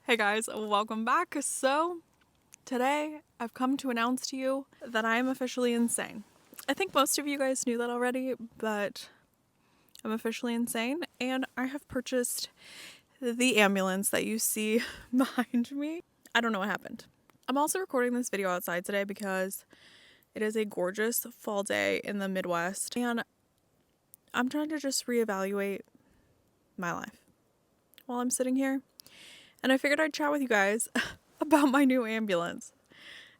Hey guys, welcome back. So, today I've come to announce to you that I am officially insane. I think most of you guys knew that already, but I'm officially insane and I have purchased the ambulance that you see behind me. I don't know what happened. I'm also recording this video outside today because it is a gorgeous fall day in the Midwest and I'm trying to just reevaluate my life while I'm sitting here. And I figured I'd chat with you guys about my new ambulance.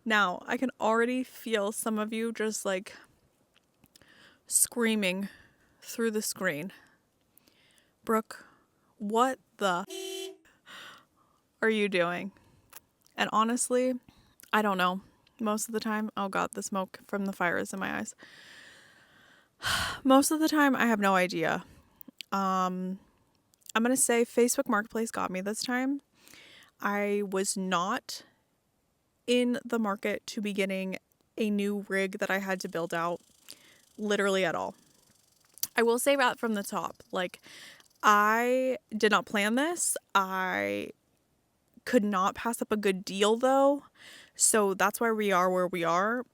Now, I can already feel some of you just like screaming through the screen. Brooke, what the are you doing? And honestly, I don't know. Most of the time, oh god, the smoke from the fire is in my eyes. Most of the time, I have no idea. I'm going to say Facebook Marketplace got me this time. I was not in the market to be getting a new rig that I had to build out literally at all. I will say that from the top. Like, I did not plan this. I could not pass up a good deal though. So that's why we are where we are.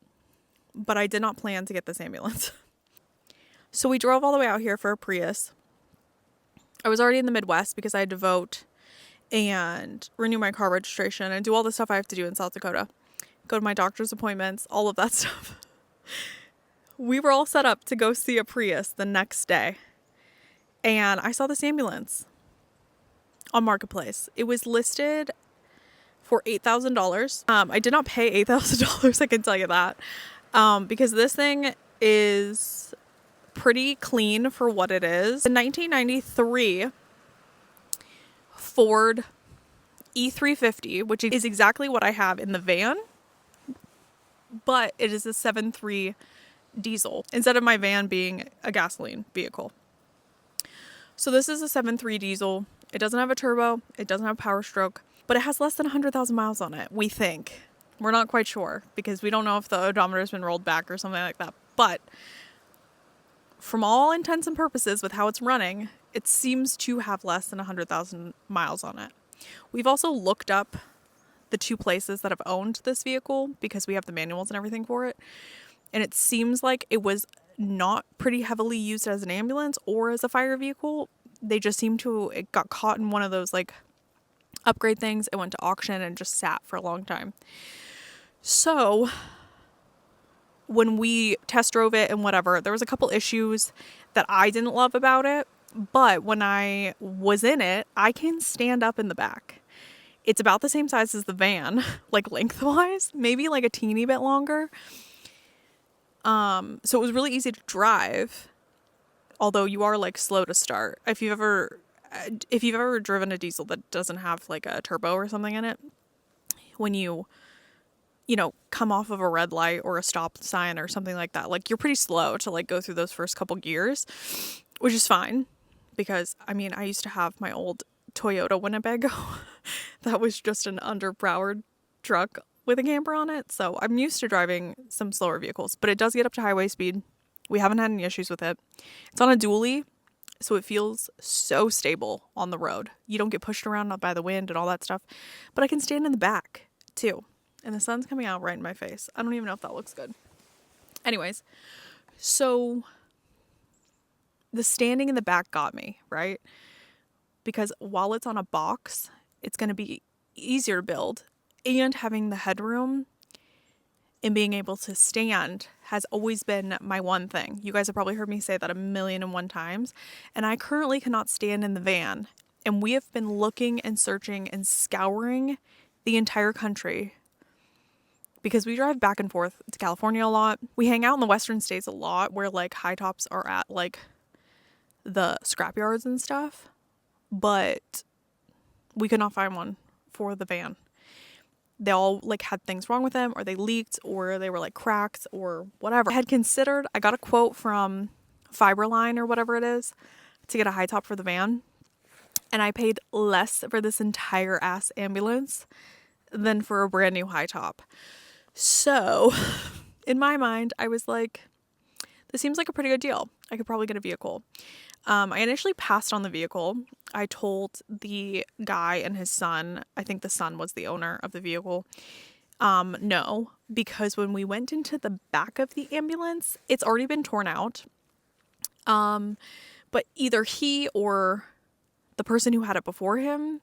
But I did not plan to get this ambulance. So we drove all the way out here for a Prius. I was already in the Midwest because I had to vote and renew my car registration and do all the stuff I have to do in South Dakota. Go to my doctor's appointments, all of that stuff. We were all set up to go see a Prius the next day. And I saw this ambulance on Marketplace. It was listed for $8,000. I did not pay $8,000, I can tell you that. Because this thing is pretty clean for what it is. A 1993 Ford E350, which is exactly what I have in the van, but it is a 7.3 diesel instead of my van being a gasoline vehicle. So this is a 7.3 diesel. It doesn't have a turbo. It doesn't have power stroke, but it has less than 100,000 miles on it. We think. We're not quite sure because we don't know if the odometer has been rolled back or something like that. But from all intents and purposes with how it's running, it seems to have less than 100,000 miles on it. We've also looked up the two places that have owned this vehicle because we have the manuals and everything for it. And it seems like it was not pretty heavily used as an ambulance or as a fire vehicle. They just seem to, it got caught in one of those like upgrade things. It went to auction and just sat for a long time. So when we test drove it and whatever, there was a couple issues that I didn't love about it. But when I was in it, I can stand up in the back. It's about the same size as the van, like lengthwise, maybe like a teeny bit longer. So it was really easy to drive, although you are like slow to start. If you've ever driven a diesel that doesn't have like a turbo or something in it, when you come off of a red light or a stop sign or something like that, like you're pretty slow to like go through those first couple gears, which is fine because I used to have my old Toyota Winnebago that was just an underpowered truck with a camper on it. So I'm used to driving some slower vehicles, but it does get up to highway speed. We haven't had any issues with it. It's on a dually, so it feels so stable on the road. You don't get pushed around by the wind and all that stuff, but I can stand in the back too. And the sun's coming out right in my face. I don't even know if that looks good. Anyways, so the standing in the back got me, right? Because while it's on a box, it's going to be easier to build. And having the headroom and being able to stand has always been my one thing. You guys have probably heard me say that 1,000,001 times. And I currently cannot stand in the van. And we have been looking and searching and scouring the entire country because we drive back and forth to California a lot. We hang out in the western states a lot where like high tops are at like the scrapyards and stuff. But we could not find one for the van. They all like had things wrong with them or they leaked or they were like cracked or whatever. I got a quote from Fiberline or whatever it is to get a high top for the van. And I paid less for this entire ass ambulance than for a brand new high top. So in my mind, I was like, this seems like a pretty good deal. I could probably get a vehicle. I initially passed on the vehicle. I told the guy and his son, I think the son was the owner of the vehicle, no, because when we went into the back of the ambulance, it's already been torn out. But either he or the person who had it before him,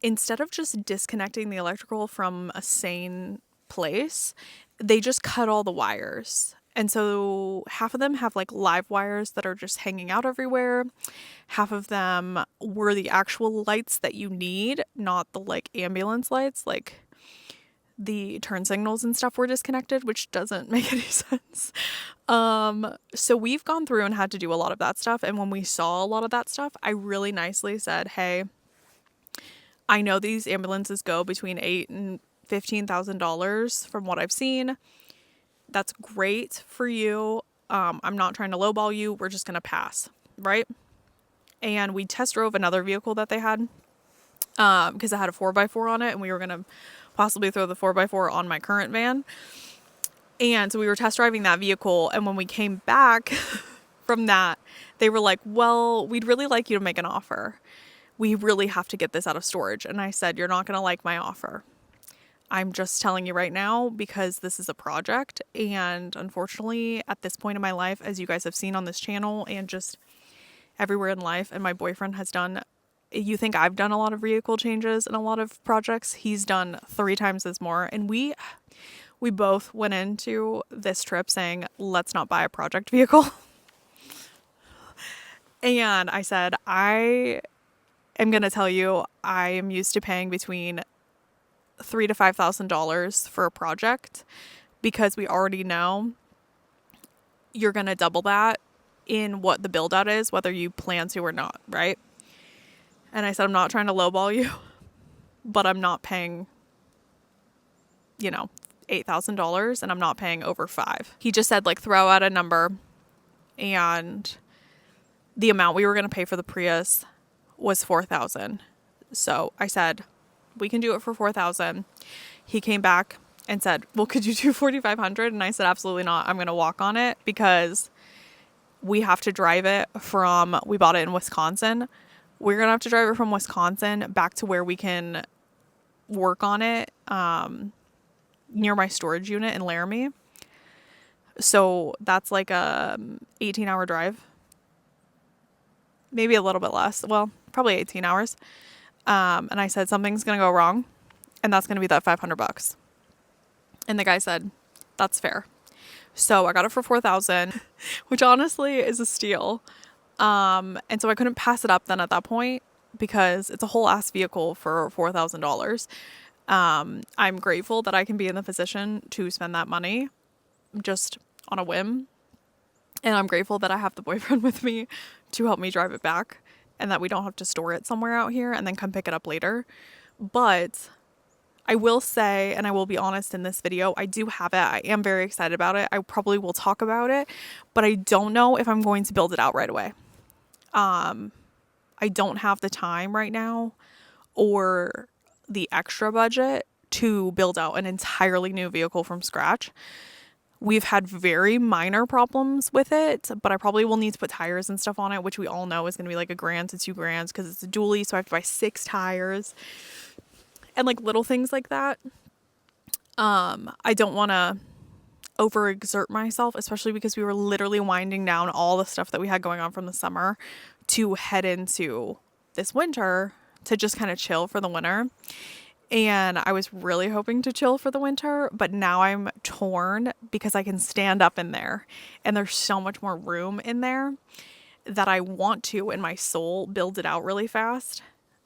instead of just disconnecting the electrical from a sane place, they just cut all the wires. And so half of them have like live wires that are just hanging out everywhere. Half of them were the actual lights that you need, not the like ambulance lights, like the turn signals and stuff were disconnected, which doesn't make any sense. So we've gone through and had to do a lot of that stuff. And when we saw a lot of that stuff, I really nicely said, hey, I know these ambulances go between $8,000 and $15,000 from what I've seen. That's great for you. I'm not trying to lowball you. We're just going to pass, right? And we test drove another vehicle that they had because it had a 4x4 on it, and we were going to possibly throw the 4x4 on my current van. And so we were test driving that vehicle, and when we came back from that, they were like, well, we'd really like you to make an offer. We really have to get this out of storage. And I said, you're not going to like my offer. I'm just telling you right now because this is a project. And unfortunately, at this point in my life, as you guys have seen on this channel and just everywhere in life, and my boyfriend has done, you think I've done a lot of vehicle changes and a lot of projects. He's done 3 times as more. And we both went into this trip saying, let's not buy a project vehicle. And I said, I am going to tell you, I am used to paying between $3,000 to $5,000 for a project because we already know you're going to double that in what the build out is, whether you plan to or not, right? And I said, I'm not trying to lowball you, but I'm not paying, $8,000, and I'm not paying over $5,000. He just said, like, throw out a number, and the amount we were going to pay for the Prius was $4,000. So I said, we can do it for $4,000. He came back and said, well, could you do $4,500? And I said, absolutely not. I'm going to walk on it because we have to drive it we bought it in Wisconsin. We're going to have to drive it from Wisconsin back to where we can work on it, near my storage unit in Laramie. So that's like a 18-hour drive. Maybe a little bit less. Well, probably 18 hours. And I said, something's going to go wrong, and that's going to be that $500. And the guy said, that's fair. So I got it for $4,000, which honestly is a steal. And so I couldn't pass it up then at that point because it's a whole ass vehicle for $4,000. I'm grateful that I can be in the position to spend that money just on a whim. And I'm grateful that I have the boyfriend with me to help me drive it back and that we don't have to store it somewhere out here and then come pick it up later. But I will say, and I will be honest in this video, I do have it. I am very excited about it. I probably will talk about it, but I don't know if I'm going to build it out right away. I don't have the time right now or the extra budget to build out an entirely new vehicle from scratch. We've had very minor problems with it, but I probably will need to put tires and stuff on it, which we all know is going to be like $1,000 to $2,000 because it's a dually, so I have to buy 6 tires and like little things like that. I don't want to overexert myself, especially because we were literally winding down all the stuff that we had going on from the summer to head into this winter to just kind of chill for the winter. And I was really hoping to chill for the winter, but now I'm torn because I can stand up in there and there's so much more room in there that I want to, in my soul, build it out really fast.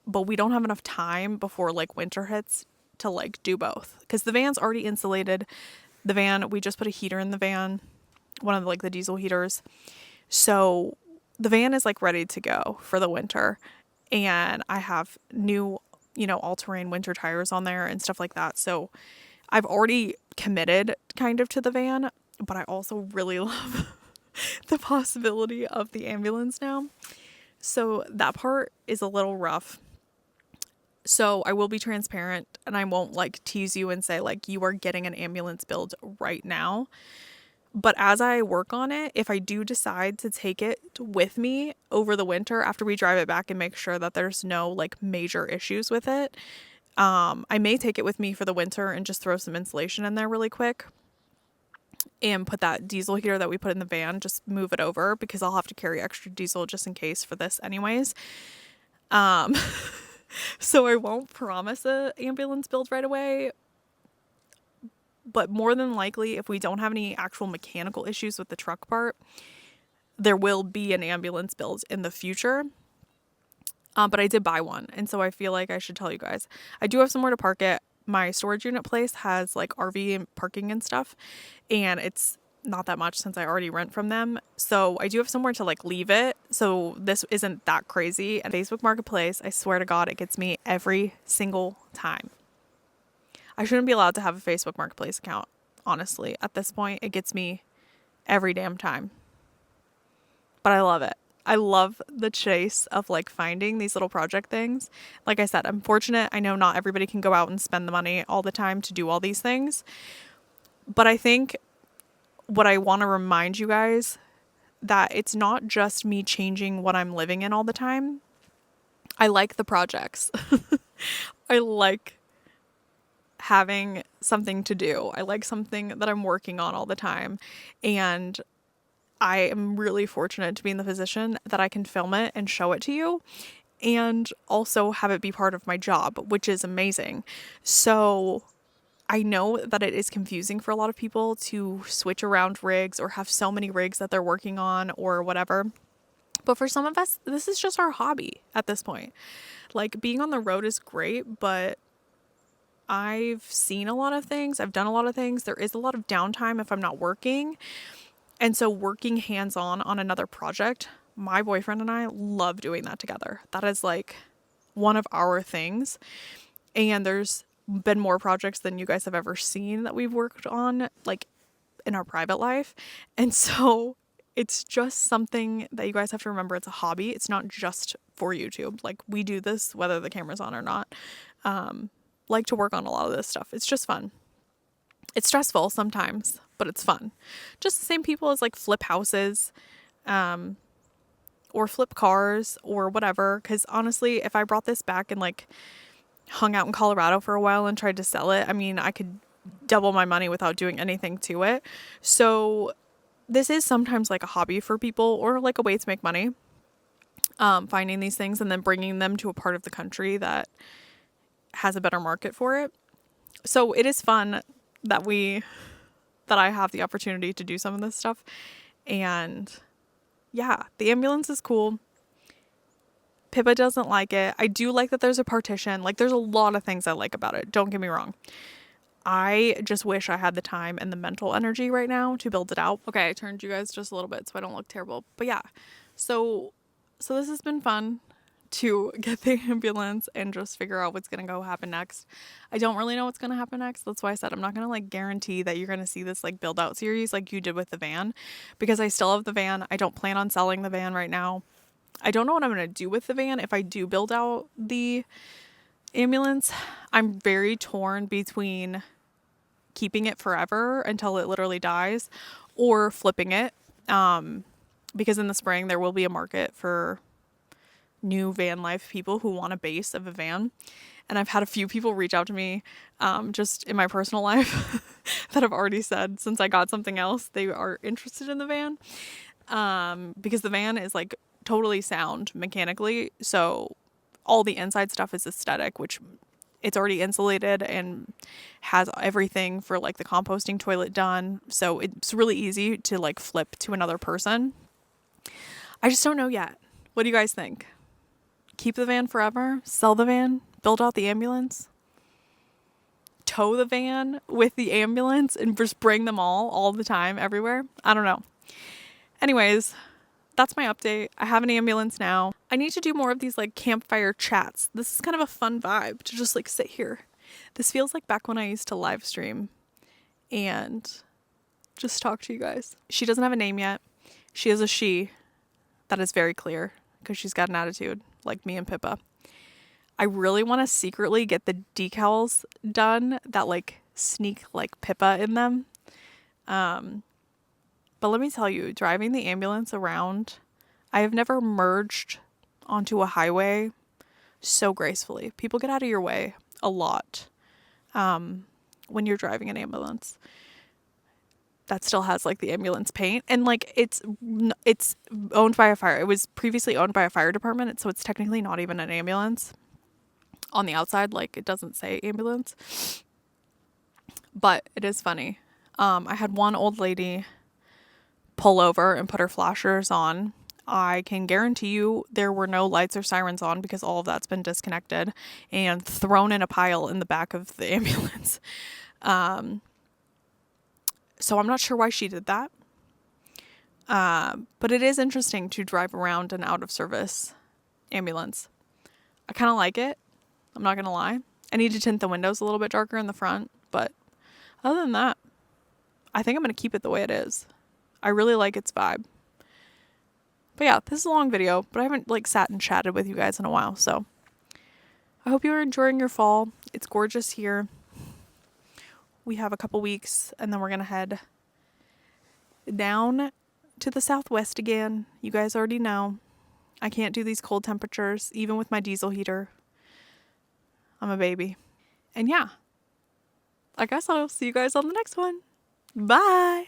But we don't have enough time before like winter hits to like do both because the van's already insulated. The van, we just put a heater in the van, one of like the diesel heaters. So the van is like ready to go for the winter. And I have new all-terrain winter tires on there and stuff like that. So I've already committed kind of to the van, but I also really love the possibility of the ambulance now. So that part is a little rough. So I will be transparent and I won't like tease you and say like you are getting an ambulance build right now But as I work on it, if I do decide to take it with me over the winter after we drive it back and make sure that there's no like major issues with it, I may take it with me for the winter and just throw some insulation in there really quick and put that diesel heater that we put in the van, just move it over because I'll have to carry extra diesel just in case for this anyways. So I won't promise a ambulance build right away, but more than likely, if we don't have any actual mechanical issues with the truck part, there will be an ambulance build in the future. But I did buy one, and so I feel like I should tell you guys. I do have somewhere to park it. My storage unit place has like RV and parking and stuff, and it's not that much since I already rent from them. So I do have somewhere to like leave it. So this isn't that crazy. And Facebook Marketplace, I swear to God, it gets me every single time. I shouldn't be allowed to have a Facebook Marketplace account, honestly. At this point, it gets me every damn time. But I love it. I love the chase of like finding these little project things. Like I said, I'm fortunate. I know not everybody can go out and spend the money all the time to do all these things. But I think what I want to remind you guys that it's not just me changing what I'm living in all the time. I like the projects. I like having something to do. I like something that I'm working on all the time. And I am really fortunate to be in the position that I can film it and show it to you and also have it be part of my job, which is amazing. So I know that it is confusing for a lot of people to switch around rigs or have so many rigs that they're working on or whatever. But for some of us, this is just our hobby at this point. Like being on the road is great, but I've seen a lot of things. I've done a lot of things. There is a lot of downtime if I'm not working. And so working hands-on on another project, my boyfriend and I love doing that together. That is like one of our things. And there's been more projects than you guys have ever seen that we've worked on, like in our private life. And so it's just something that you guys have to remember. It's a hobby. It's not just for YouTube. Like we do this whether the camera's on or not. Like to work on a lot of this stuff. It's just fun. It's stressful sometimes, but it's fun. Just the same people as like flip houses, or flip cars or whatever. Because honestly, if I brought this back and like hung out in Colorado for a while and tried to sell it, I mean, I could double my money without doing anything to it. So this is sometimes like a hobby for people or like a way to make money, finding these things and then bringing them to a part of the country that has a better market for it. So it is fun that I have the opportunity to do some of this stuff. And yeah, the ambulance is cool. Pippa doesn't like it. I do like that there's a partition. Like there's a lot of things I like about it. Don't get me wrong. I just wish I had the time and the mental energy right now to build it out. Okay, I turned you guys just a little bit so I don't look terrible. But yeah, so this has been fun to get the ambulance and just figure out what's going to go happen next. I don't really know what's going to happen next. That's why I said I'm not going to like guarantee that you're going to see this like build out series like you did with the van, because I still have the van. I don't plan on selling the van right now. I don't know what I'm going to do with the van if I do build out the ambulance. I'm very torn between keeping it forever until it literally dies or flipping it, because in the spring there will be a market for new van life people who want a base of a van. And I've had a few people reach out to me just in my personal life that have already said since I got something else they are interested in the van, because the van is like totally sound mechanically, so all the inside stuff is aesthetic, which it's already insulated and has everything for like the composting toilet done, so it's really easy to like flip to another person. I just don't know yet. What do you guys think? Keep the van forever? Sell the van? Build out the ambulance? Tow the van with the ambulance and just bring them all the time, everywhere? I don't know. Anyways, that's my update. I have an ambulance now. I need to do more of these like campfire chats. This is kind of a fun vibe to just like sit here. This feels like back when I used to live stream and just talk to you guys. She doesn't have a name yet. She is a she. That is very clear because she's got an attitude like me and Pippa. I really want to secretly get the decals done that like sneak like Pippa in them. But let me tell you, driving the ambulance around, I have never merged onto a highway so gracefully. People get out of your way a lot when you're driving an ambulance that still has like the ambulance paint, and like it's owned by a fire. It was previously owned by a fire department, so it's technically not even an ambulance. On the outside, like, it doesn't say ambulance, but it is funny. I had one old lady pull over and put her flashers on. I can guarantee you there were no lights or sirens on because all of that's been disconnected and thrown in a pile in the back of the ambulance. So I'm not sure why she did that. But it is interesting to drive around an out of service ambulance. I kind of like it. I'm not going to lie. I need to tint the windows a little bit darker in the front, but other than that, I think I'm going to keep it the way it is. I really like its vibe. But yeah, this is a long video, but I haven't like sat and chatted with you guys in a while, so I hope you're enjoying your fall. It's gorgeous here. We have a couple weeks and then we're going to head down to the southwest again. You guys already know I can't do these cold temperatures, even with my diesel heater. I'm a baby. And yeah, I guess I'll see you guys on the next one. Bye.